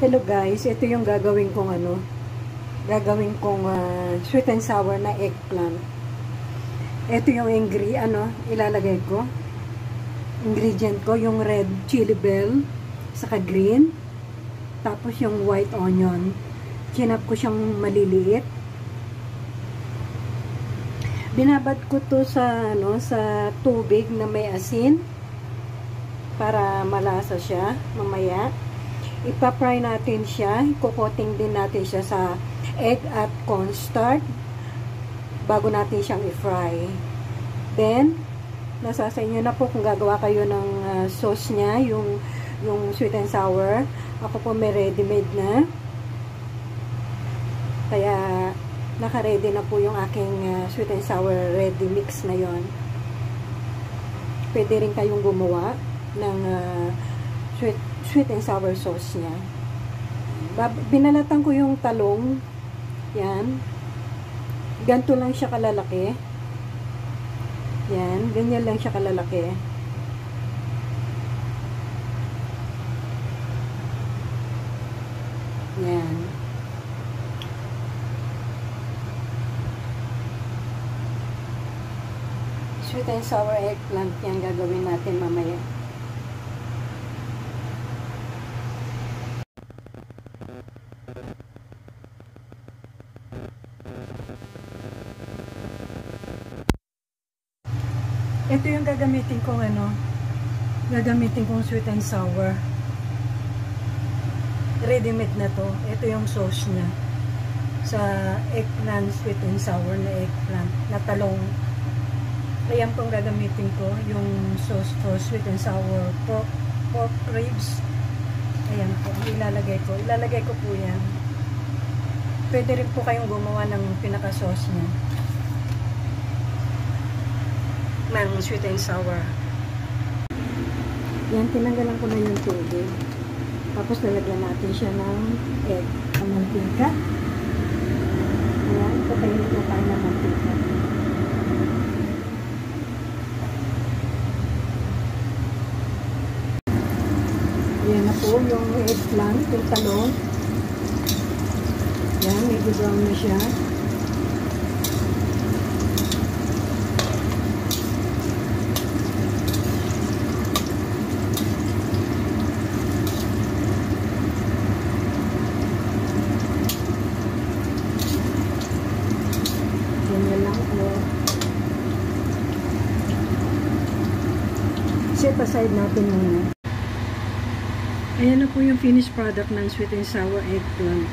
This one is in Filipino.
Hello guys, ito yung gagawin kong sweet and sour na eggplant. Ito yung ilalagay ko. Ingredient ko, yung red chili bell, saka green, tapos yung white onion. Chinap ko siyang maliliit. Binabad ko to sa tubig na may asin para malasa siya mamaya. Ipa-fry natin siya, iko-coating din natin siya sa egg at cornstarch bago natin siyang i-fry. Then, nasa sa inyo na po kung gagawa kayo ng sauce niya, yung sweet and sour. Ako po may ready-made na. Kaya, naka-ready na po yung aking sweet and sour ready mix na yon. Pwede rin kayong gumawa ng sweet and sour sauce niya. Binalatan ko yung talong. Yan. Ganito lang siya kalalaki. Yan. Ganyan lang siya kalalaki. Yan. Sweet and sour eggplant yan gagawin natin mamaya. Ito yung gagamitin kong sweet and sour. Ready-made na to. Ito yung sauce niya. Sa eggplant, sweet and sour na eggplant, na talong. Ayan pong gagamitin ko, yung sauce for sweet and sour pork ribs. Ayan po, ilalagay ko. Ilalagay ko po yan. Pwede rin po kayong gumawa ng pinaka-sauce niya. Ng sweet and sour. Yan, tinanggalan ko na yung tubig. Tapos lalagyan natin siya ng egg. Ang mantika. Ayan, patayin na tayo ng mantika. Ayan na po yung eggplant, yung talong. Ayan, medyo brown na siya. Set aside natin muna. Ayan na po yung finished product ng sweet and sour eggplant.